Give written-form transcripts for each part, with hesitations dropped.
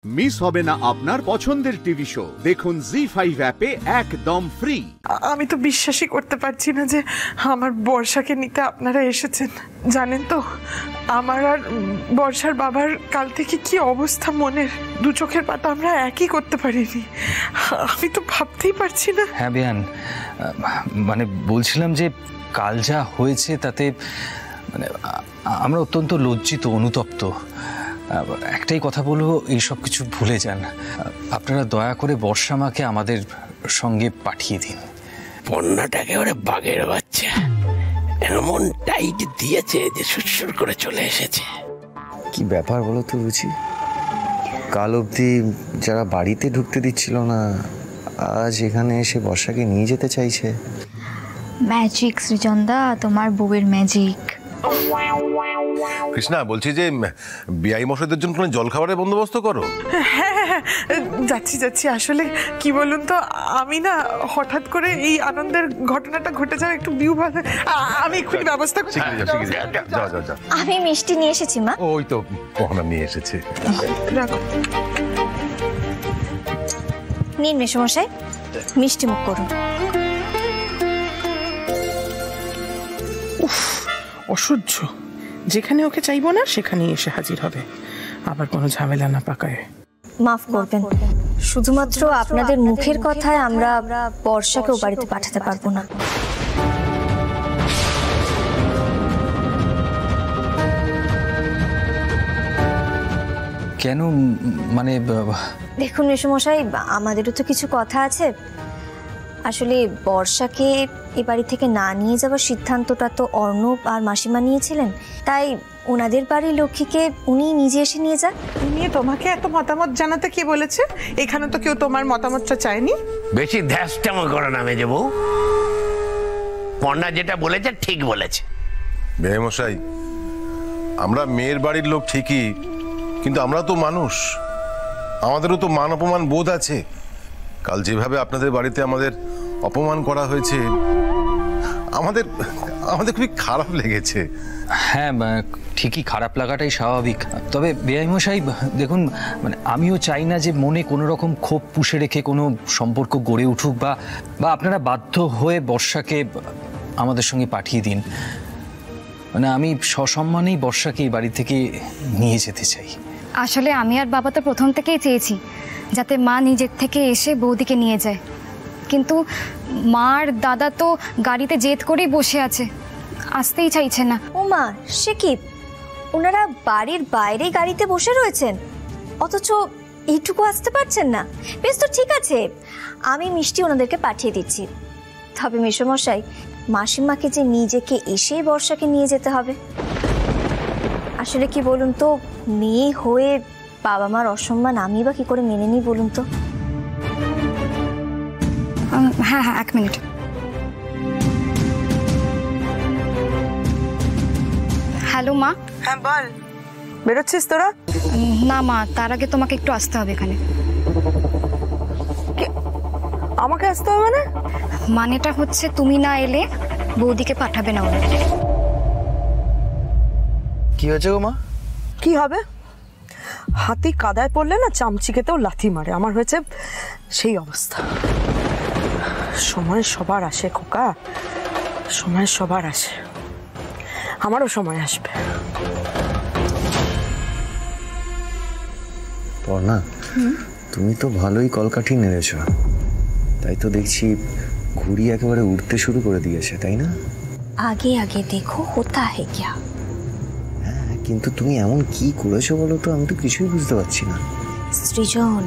Miss হবে না আপনার পছন্দের টিভি শো। দেখুন জি5 অ্যাপে একদম ফ্রি। আমি তো বিশ্বাসই করতে পারছি না যে আমার বর্ষাকে নিতে আপনারা এসেছেন। জানেন তো আমার আর বর্ষার বাবার কাল থেকে কি অবস্থা মনের, দু চোখের পাতা আমরা একই করতে পারিনি। আমি তো ভাবতেই পারছি না। হ্যাঁ বেয়ান, মানে বলছিলাম যে কাল যা হয়েছে তাতে মানে আমরা অত্যন্ত লজ্জিত, অনুতপ্ত। একটাই কথা বলবো, এইসব কিছু ভুলে যান। আপনারা দয়া করে বর্ষা মাকে আমাদের সঙ্গে পাঠিয়ে দিন। পণ্যটাকে ওরা বাঘের বাচ্চা এমন টাইট দিয়েছে যে সুরসুর করে চলে এসেছে। কি ব্যাপার বলো তো রুচি, কাল অবধি যারা বাড়িতে ঢুকতে দিচ্ছিল না, আজ এখানে এসে বর্ষাকে নিয়ে যেতে চাইছে। ম্যাজিক সৃজনদা, তোমার বউয়ের ম্যাজিক। কৃষ্ণা, বলছি যে বিআই মশাইদের জন্য কোনো জলখাবারের বন্দোবস্ত করো। হ্যাঁ, যাচ্ছি। আসলে কি বলুন তো, আমি না হঠাৎ করে এই আনন্দের ঘটনাটা ঘটে যাওয়া একটু ভালো, আমি এক্ষুনি ব্যবস্থা করছি। যা। আমি মিষ্টি নিয়ে এসেছি মা। ওই তো মোহনা নিয়ে এসেছে। রাখো। নিন মেশমশাই, মিষ্টি মুখ করুন। অসহ্য, যেখানে ওকে চাইবো না সেখানেই এসে হাজির হবে, আবার কোনো ঝামেলা না পাকায়। মাফ করবেন, শুধুমাত্র আপনাদের মুখের কথায় আমরা বর্ষাকেও বাড়িতে পাঠাতে পারবো না। কেন? মানে দেখুন মেশমশাই, আমাদেরও তো কিছু কথা আছে। আসলে বর্ষাকে এ বাড়ি থেকে না নিয়ে যাওয়ার সিদ্ধান্তটা তো অর্ণব আর মাসিমা নিয়েছিলেন, তাই ওনাদের বাড়ির লক্ষ্মীকে উনি নিজে এসে নিয়ে যান। নিয়ে তোমাকে এত মতামত জানাতে কে বলেছে? এখানে তো কেউ তোমার মতামতটা চায়নি। বেশি ধ্যাসটামো করে না মেজে বউ, পণ্যা যেটা বলেছে ঠিক বলেছে। বিআই মশাই, আমরা মেয়ের বাড়ির লোক ঠিকই, কিন্তু আমরা তো মানুষ, আমাদেরও তো মান অপমান বোধ আছে। কাল যেভাবে আপনাদের বাড়িতে আমাদের অপমান করা হয়েছে, আমাদের খুবই খারাপ লেগেছে। হ্যাঁ, ঠিকই, খারাপ লাগাটাই স্বাভাবিক। তবে বেআই মশাই দেখুন, মানে আমিও চাই না যে মনে কোনো রকম ক্ষোভ পুষে রেখে কোনো সম্পর্ক গড়ে উঠুক, বা আপনারা বাধ্য হয়ে বর্ষাকে আমাদের সঙ্গে পাঠিয়ে দিন। মানে আমি সসম্মানেই বর্ষাকে এই বাড়ি থেকে নিয়ে যেতে চাই। আসলে আমি আর বাবা তো প্রথম থেকেই চেয়েছি যাতে মা নিজের থেকে এসে বৌদিকে নিয়ে যায়, কিন্তু মার দাদা তো গাড়িতে জেদ করেই বসে আছে, আসতেই চাইছে না। ও মা, সে কি, ওনারা বাড়ির বাইরে গাড়িতে বসে রয়েছেন, অথচ এইটুকু আসতে পারছেন না? বেশ, তো ঠিক আছে, আমি মিষ্টি ওনাদেরকে পাঠিয়ে দিচ্ছি। তবে মেশমশাই, মাসিমাকে যে নিজেকে এসেই বর্ষাকে নিয়ে যেতে হবে। আসলে কি বলুন তো, মেয়ে হয়ে বাবা মার অসম্মান আমি বা কি করে মেনে নিই বলুন তো? হ্যাঁ, 1 মিনিট। হ্যালো মা। হ্যাঁ বল, বেরোচ্ছিস তোরা? না মা, তার আগে তোমাকে একটু আসতে হবে এখানে। আমাকে আসতে হবে মানে? মানেটা হচ্ছে তুমি না এলে বৌদিকে পাঠাবে না ওরা। কি হয়েছে গো মা? কি হবে, হাতি কাদায় পড়লে না চামচিকেতেও লাথি মারে, আমার হয়েছে সেই অবস্থা। সময় সবার আসে খোকা, সময় সবার আসে, আমারও সময় আসবে। পর্ণা, তুমি তো ভালোই কলকাঠি নেড়েছ, তাই তো দেখছি ঘুড়ি একেবারে উঠতে শুরু করে দিয়েছে, তাই না? আগে আগে দেখো হোতা হে কিয়া। হ্যাঁ, কিন্তু তুমি এমন কি করেছো বলো তো, আমি তো কিছুই বুঝতে পারছি না। সৃজন,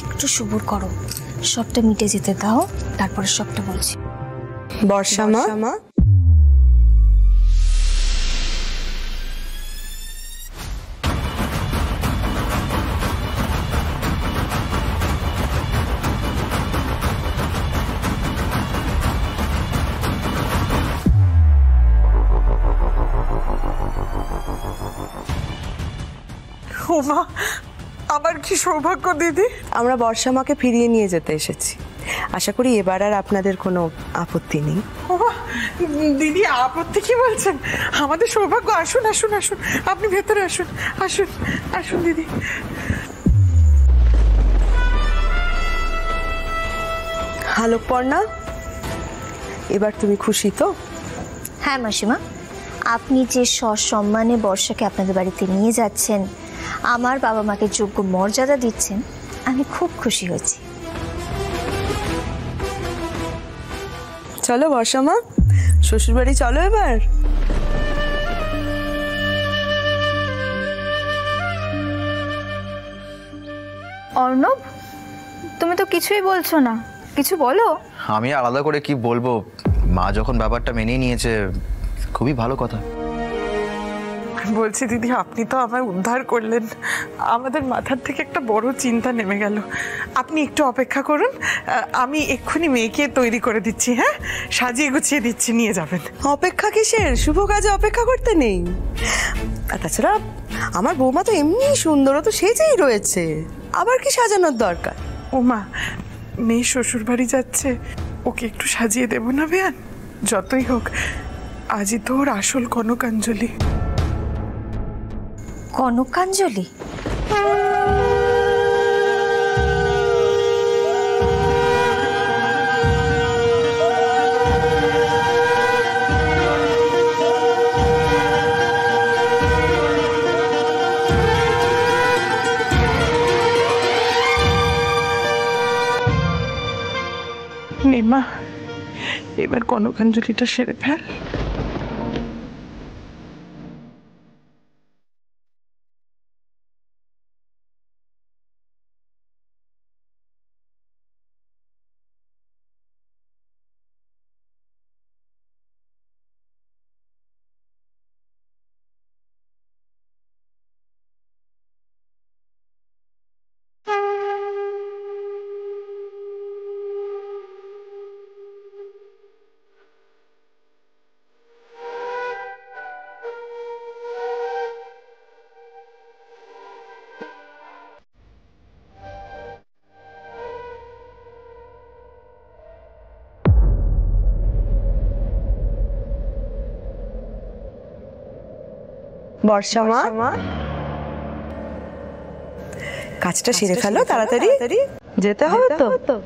একটু সবুর করো, সবটা মিটে যেতে দাও, তারপরে সবটা বলছি। বর্ষা মা, ওমা, আবার কি সৌভাগ্য দিদি। আমরা বর্ষা মাকে ফিরিয়ে নিয়ে যেতে এসেছি, আশা করি এবার আর আপনাদের কোনো আপত্তি নেই। ওমা দিদি, আপত্তি কি বলছেন? আমাদের সৌভাগ্য। আসুন, আপনি ভেতরে আসুন দিদি। আলোকপর্ণা, এবার তুমি খুশি তো? হ্যাঁ মাসিমা, আপনি যে সসম্মানে বর্ষাকে আপনাদের বাড়িতে নিয়ে যাচ্ছেন, আমার বাবা মাকে যোগ্য মর্যাদা দিচ্ছেন, আমি খুব খুশি হয়েছি। চলো বর্ষা মা, শ্বশুর বাড়ি চলো এবার। অর্ণব, তুমি তো কিছুই বলছো না, কিছু বলো। আমি আলাদা করে কি বলবো, মা যখন ব্যাপারটা মেনে নিয়েছে খুবই ভালো কথা। বলছি দিদি, আপনি তো আমায় উদ্ধার করলেন, আমাদের মাথার থেকে একটা বড় চিন্তা নেমে গেল। আপনি একটু অপেক্ষা করুন, আমি এক্ষুনি মেয়েকে তৈরি করে দিচ্ছি। হ্যাঁ, সাজিয়ে গুছিয়ে দিচ্ছি, নিয়ে যাবেন। অপেক্ষা কিসের? শুভ কাজে অপেক্ষা করতে নেই। আর তাছাড়া আমার বৌমা তো এমনি সুন্দর, তো সেজেই রয়েছে, আবার কি সাজানোর দরকার? ও মা, মেয়ে শ্বশুর বাড়ি যাচ্ছে, ওকে একটু সাজিয়ে দেব না বেয়ান? যতই হোক আজই তো ওর আসল কনকাঞ্জলি। কনকাঞ্জলি? নেমা, এবার কনকাঞ্জলিটা সেরে ফেল। বর্ষা মা, কাজটা সেরে ফেলো তাড়াতাড়ি, যেতে হবে তো।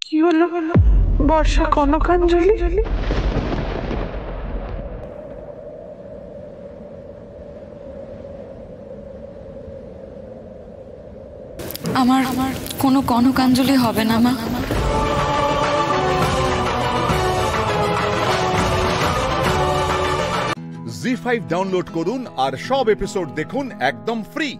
কি হলো বর্ষা, কনকাঞ্জলি? আমার কোনো কনকাঞ্জলি হবে না মা। জি5 ডাউনলোড করুন আর সব এপিসোড দেখুন একদম ফ্রি।